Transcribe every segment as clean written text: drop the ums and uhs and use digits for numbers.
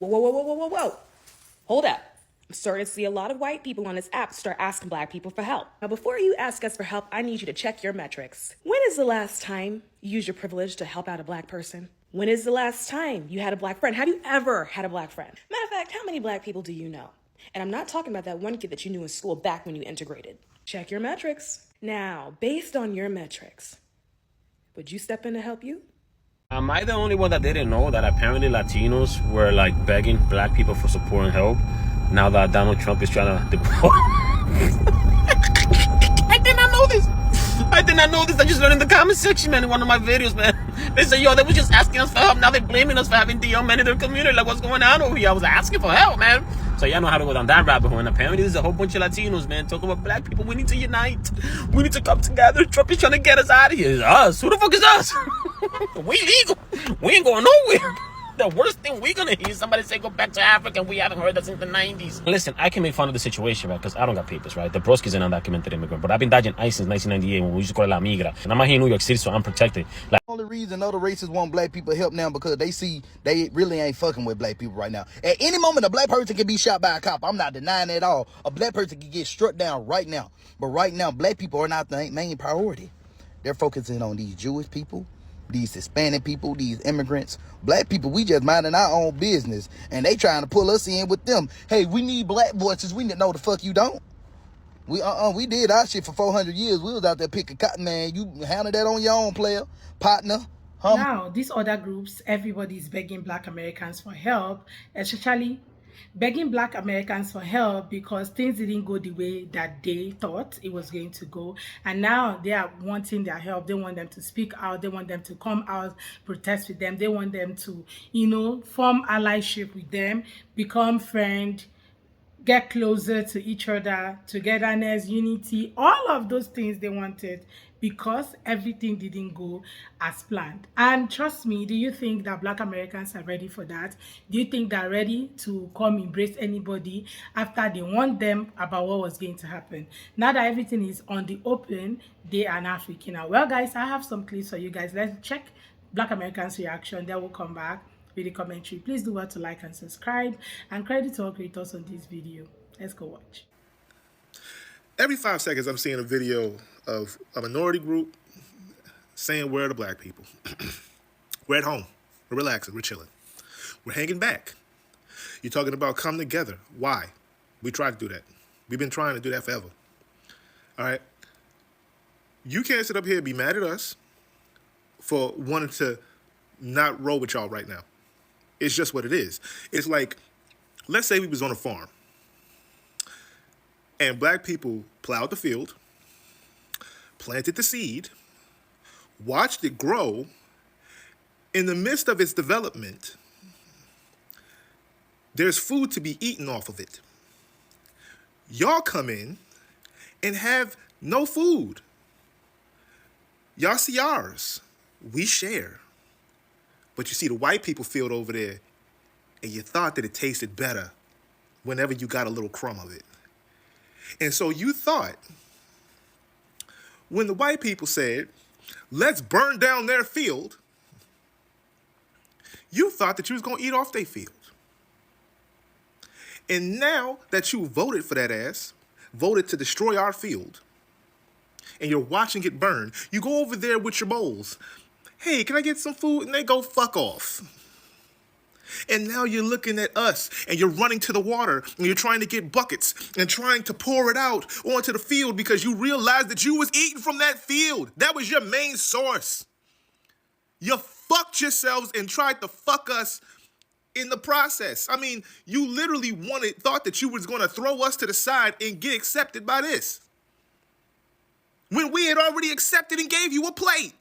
Whoa, whoa, whoa, whoa, whoa, whoa, whoa. Hold up. I'm starting to see a lot of white people on this app start asking black people for help. Now, before you ask us for help, I need you to check your metrics. When is the last time you used your privilege to help out a black person? When is the last time you had a black friend? Have you ever had a black friend? Matter of fact, how many black people do you know? And I'm not talking about that one kid that you knew in school back when you integrated. Check your metrics. Now, based on your metrics, would you step in to help you? Am I the only one that didn't know that apparently Latinos were like begging black people for support and help now that Donald Trump is trying to deport? I did not know this. I did not know this. I just learned in the comment section, man, in one of my videos, man. They said, yo, they were just asking us for help. Now they're blaming us for having DL men in their community. Like, what's going on over here? I was asking for help, man. So y'all know how to go down that rabbit hole. And apparently there's a whole bunch of Latinos, man, talking about black people. We need to unite. We need to come together. Trump is trying to get us out of here. It's us. Who the fuck is us? We legal. We ain't going nowhere. The worst thing we're gonna hear is somebody say go back to Africa, and we haven't heard that since the 90s. Listen, I can make fun of the situation, right? Because I don't got papers, right? The broski's an undocumented immigrant, but I've been dodging ICE since 1998 when we used to call it La Migra. And I'm out here in New York City, so I'm protected. Like, the only reason other races want black people help now because they see they really ain't fucking with black people right now. At any moment, a black person can be shot by a cop. I'm not denying that at all. A black person can get struck down right now. But right now, black people are not the main priority. They're focusing on these Jewish people, these Hispanic people, these immigrants. Black people, we just minding our own business. And they trying to pull us in with them. Hey, we need black voices. We know the fuck you don't. We did our shit for 400 years. We was out there picking cotton, man. You handle that on your own, player, partner. Now, these other groups, everybody's begging black Americans for help, especially begging black Americans for help because things didn't go the way that they thought it was going to go. And now they are wanting their help. They want them to speak out. They want them to come out, protest with them. They want them to, form allyship with them, become friends, get closer to each other, togetherness, unity, all of those things they wanted because everything didn't go as planned. And trust me, do you think that black Americans are ready for that? Do you think they're ready to come embrace anybody after they warned them about what was going to happen? Now that everything is on the open, they are now freaking out. Well, guys, I have some clips for you guys. Let's check black Americans' reaction. Then we'll come back with the commentary. Please do well to like and subscribe, and credit to all creators on this video. Let's go watch. Every 5 seconds I'm seeing a video of a minority group saying where are the black people. We're at home, we're relaxing, we're chilling, we're hanging back. You're talking about come together. Why? We tried to do that. We've been trying to do that forever. All right, you can't sit up here and be mad at us for wanting to not roll with y'all right now. It's just what it is. It's like, let's say we was on a farm and black people plowed the field, planted the seed, watched it grow. In the midst of its development, there's food to be eaten off of it. Y'all come in and have no food. Y'all see ours. We share. But you see the white people field over there, and you thought that it tasted better whenever you got a little crumb of it. And so you thought, when the white people said, let's burn down their field, you thought that you was going to eat off their field. And now that you voted for that ass, voted to destroy our field, and you're watching it burn, you go over there with your bowls. Hey, can I get some food? And they go, fuck off. And now you're looking at us and you're running to the water and you're trying to get buckets and trying to pour it out onto the field because you realized that you was eating from that field. That was your main source. You fucked yourselves and tried to fuck us in the process. I mean, you literally thought that you was going to throw us to the side and get accepted by this, when we had already accepted and gave you a plate.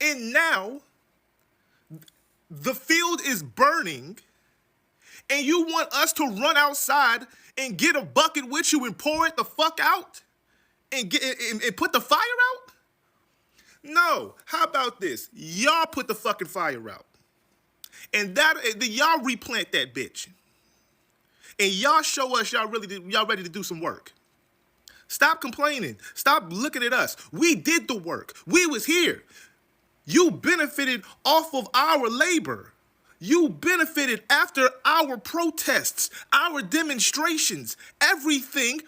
And now the field is burning and you want us to run outside and get a bucket with you and pour it the fuck out and put the fire out? No. How about this? Y'all put the fucking fire out. And y'all replant that bitch. And y'all show us y'all ready to do some work. Stop complaining. Stop looking at us. We did the work. We was here. You benefited off of our labor. You benefited after our protests, our demonstrations. Everything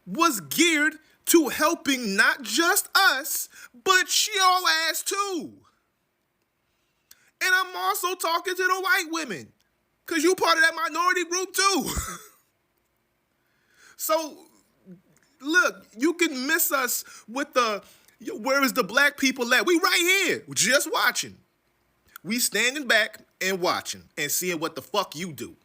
was geared to helping not just us, but your ass too. And I'm also talking to the white women, because you part of that minority group too. So, look, you can miss us with the, where is the black people at? We right here, just watching. We standing back and watching and seeing what the fuck you do.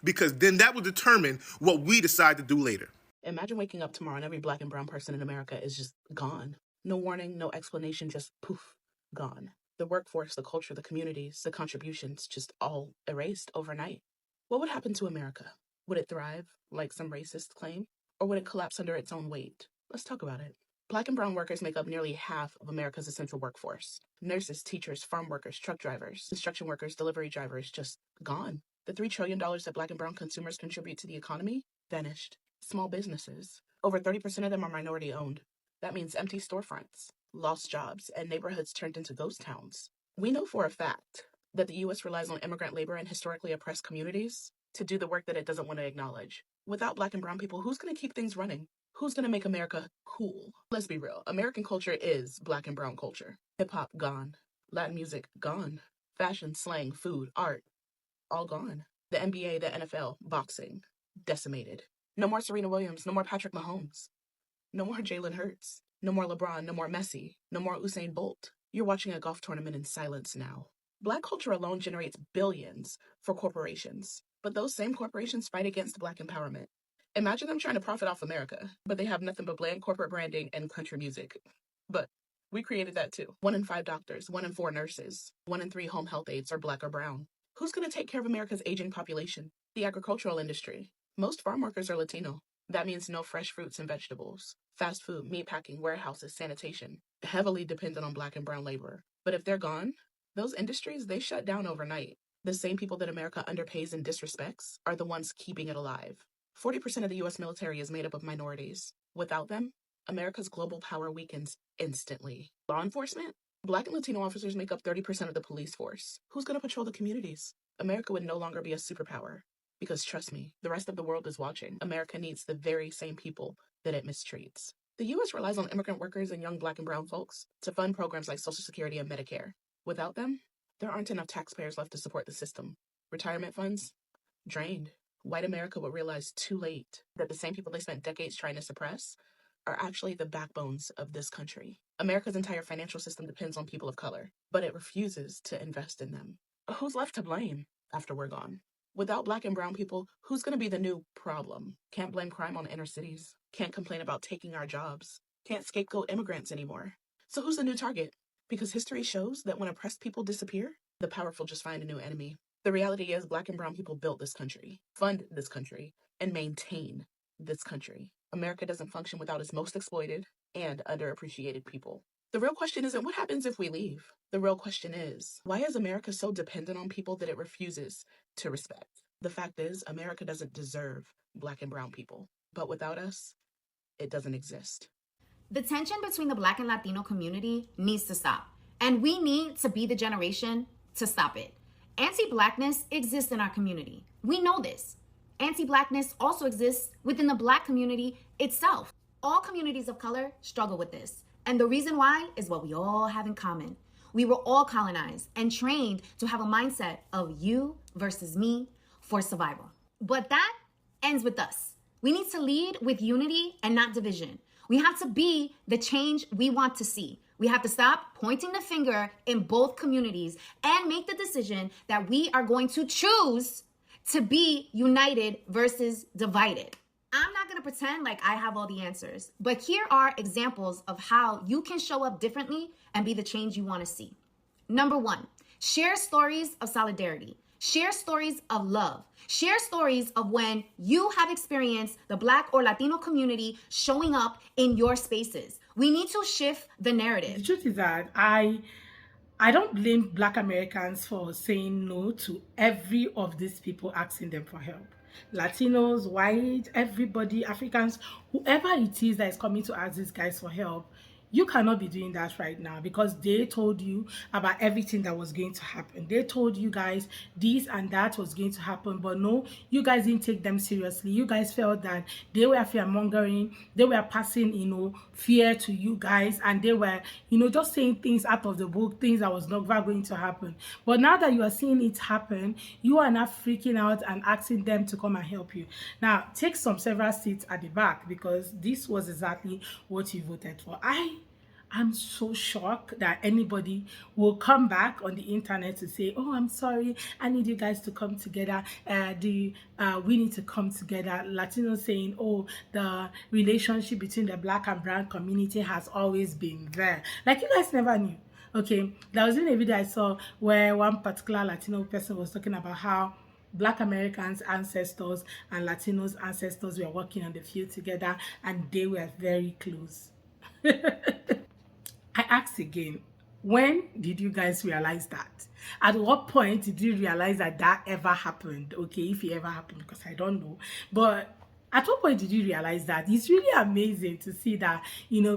Because then that will determine what we decide to do later. Imagine waking up tomorrow and every black and brown person in America is just gone. No warning, no explanation, just poof, gone. The workforce, the culture, the communities, the contributions, just all erased overnight. What would happen to America? Would it thrive, like some racists claim? Or would it collapse under its own weight? Let's talk about it. Black and brown workers make up nearly half of America's essential workforce. Nurses, teachers, farm workers, truck drivers, construction workers, delivery drivers, just gone. The $3 trillion that black and brown consumers contribute to the economy, vanished. Small businesses, over 30% of them are minority owned. That means empty storefronts, lost jobs, and neighborhoods turned into ghost towns. We know for a fact that the U.S. relies on immigrant labor in historically oppressed communities to do the work that it doesn't want to acknowledge. Without black and brown people, who's going to keep things running? Who's going to make America cool? Let's be real. American culture is black and brown culture. Hip-hop, gone. Latin music, gone. Fashion, slang, food, art, all gone. The NBA, the NFL, boxing, decimated. No more Serena Williams, no more Patrick Mahomes. No more Jalen Hurts. No more LeBron, no more Messi. No more Usain Bolt. You're watching a golf tournament in silence now. Black culture alone generates billions for corporations. But those same corporations fight against black empowerment. Imagine them trying to profit off America, but they have nothing but bland corporate branding and country music. But we created that too. 1 in 5 doctors, 1 in 4 nurses, 1 in 3 home health aides are black or brown. Who's going to take care of America's aging population? The agricultural industry. Most farm workers are Latino. That means no fresh fruits and vegetables. Fast food, meatpacking, warehouses, sanitation. Heavily dependent on black and brown labor. But if they're gone, those industries, they shut down overnight. The same people that America underpays and disrespects are the ones keeping it alive. 40% of the U.S. military is made up of minorities. Without them, America's global power weakens instantly. Law enforcement? Black and Latino officers make up 30% of the police force. Who's going to patrol the communities? America would no longer be a superpower. Because trust me, the rest of the world is watching. America needs the very same people that it mistreats. The U.S. relies on immigrant workers and young black and brown folks to fund programs like Social Security and Medicare. Without them, there aren't enough taxpayers left to support the system. Retirement funds? Drained. White America would realize too late that the same people they spent decades trying to suppress are actually the backbones of this country. America's entire financial system depends on people of color, but it refuses to invest in them. Who's left to blame after we're gone? Without black and brown people, who's going to be the new problem? Can't blame crime on inner cities. Can't complain about taking our jobs. Can't scapegoat immigrants anymore. So who's the new target? Because history shows that when oppressed people disappear, the powerful just find a new enemy. The reality is black and brown people built this country, fund this country, and maintain this country. America doesn't function without its most exploited and underappreciated people. The real question isn't what happens if we leave. The real question is, why is America so dependent on people that it refuses to respect? The fact is, America doesn't deserve black and brown people. But without us, it doesn't exist. The tension between the black and Latino community needs to stop. And we need to be the generation to stop it. Anti-blackness exists in our community. We know this. Anti-blackness also exists within the black community itself. All communities of color struggle with this. And the reason why is what we all have in common. We were all colonized and trained to have a mindset of you versus me for survival. But that ends with us. We need to lead with unity and not division. We have to be the change we want to see. We have to stop pointing the finger in both communities and make the decision that we are going to choose to be united versus divided. I'm not going to pretend like I have all the answers, but here are examples of how you can show up differently and be the change you want to see. Number 1, share stories of solidarity. Share stories of love. Share stories of when you have experienced the Black or Latino community showing up in your spaces. We need to shift the narrative. The truth is that I don't blame Black Americans for saying no to every of these people asking them for help. Latinos, white, everybody, Africans, whoever it is that is coming to ask these guys for help, You cannot be doing that right now because they told you about everything that was going to happen. They told you guys this and that was going to happen, but no, you guys didn't take them seriously. You guys felt that they were fear mongering, they were passing, fear to you guys, and they were, just saying things out of the book, things that was never going to happen. But now that you are seeing it happen, you are now freaking out and asking them to come and help you. Now, take some several seats at the back because this was exactly what you voted for. I'm so shocked that anybody will come back on the internet to say, oh, I'm sorry, I need you guys to come together. We need to come together. Latinos saying, oh, the relationship between the black and brown community has always been there. Like, you guys never knew. Okay, there was in a video I saw where one particular Latino person was talking about how Black Americans ancestors and Latinos ancestors were working on the field together and they were very close. I ask again, when did you guys realize that? At what point did you realize that that ever happened? Okay, if it ever happened, because I don't know. But at what point did you realize that? It's really amazing to see that,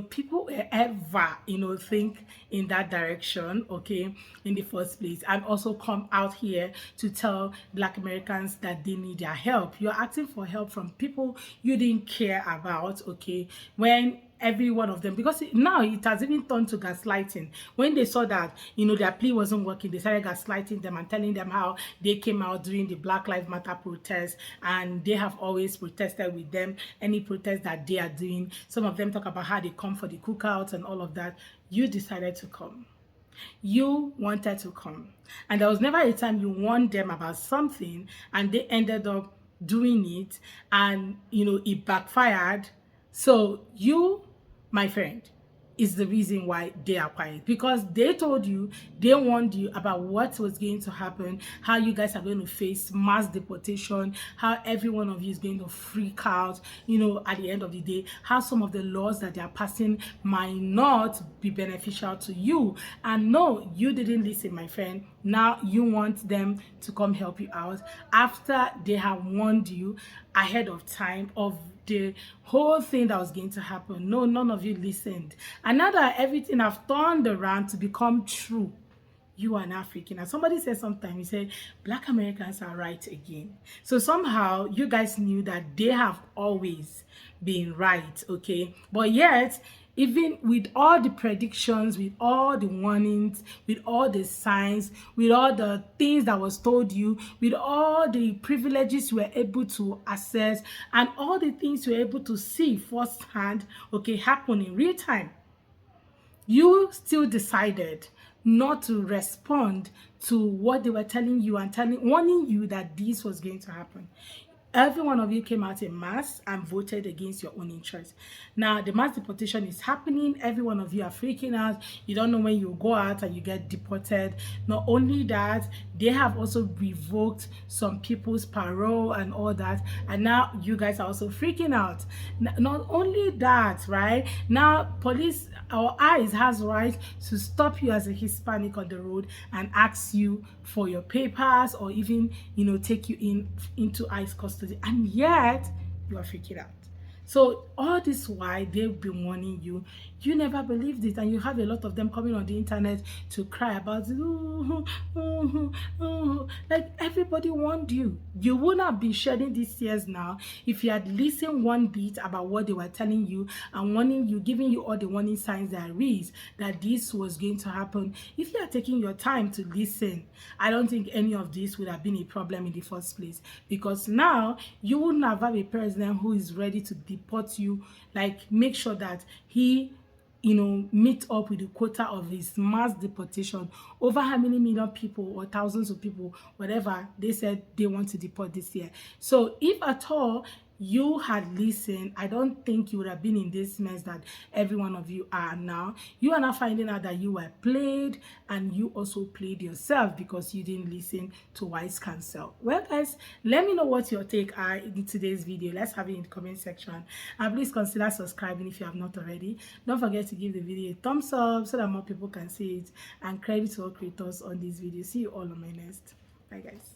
people ever, think in that direction, okay, in the first place, and also come out here to tell Black Americans that they need their help. You're asking for help from people you didn't care about, okay, when every one of them, because now it has even turned to gaslighting. When they saw that their plea wasn't working, they started gaslighting them and telling them how they came out during the Black Lives Matter protest and they have always protested with them. Any protest that they are doing, some of them talk about how they come for the cookouts and all of that. You decided to come. You wanted to come, and there was never a time you warned them about something and they ended up doing it, and it backfired. So you, my friend, is the reason why they are quiet, because they told you, they warned you about what was going to happen, how you guys are going to face mass deportation, how every one of you is going to freak out, at the end of the day, how some of the laws that they are passing might not be beneficial to you. And no, you didn't listen, my friend. Now you want them to come help you out after they have warned you ahead of time of the whole thing that was going to happen. No, none of you listened. And now that everything have turned around to become true, you are now freaking out. Somebody said sometime, he said, Black Americans are right again. So somehow you guys knew that they have always been right, okay? But yet, even with all the predictions, with all the warnings, with all the signs, with all the things that was told you, with all the privileges you were able to access, and all the things you were able to see firsthand, okay, happen in real time, you still decided not to respond to what they were telling you and warning you that this was going to happen. Every one of you came out in mass and voted against your own interest. Now, the mass deportation is happening. Every one of you are freaking out. You don't know when you go out and you get deported. Not only that, they have also revoked some people's parole and all that. And now you guys are also freaking out. Not only that, right? Now, police or ICE has right to stop you as a Hispanic on the road and ask you for your papers, or even take you into ICE custody, and yet you are freaking out. So all this why they've been warning you, you never believed it, and you have a lot of them coming on the internet to cry about it. Like, everybody warned you. You would not be shedding these tears now if you had listened one bit about what they were telling you and warning you, giving you all the warning signs there is that this was going to happen. If you are taking your time to listen, I don't think any of this would have been a problem in the first place, because now you wouldn't have a president who is ready to deport you, like make sure that he meet up with the quota of his mass deportation over how many million people or thousands of people, whatever they said they want to deport this year. So if at all you had listened, I don't think you would have been in this mess that every one of you are now. You are now finding out that you were played, and you also played yourself because you didn't listen to wise counsel. Well, guys, let me know what your take are in today's video. Let's have it in the comment section, and please consider subscribing if you have not already. Don't forget to give the video a thumbs up so that more people can see it, and credit to all creators on this video. See you all on my next. Bye, guys.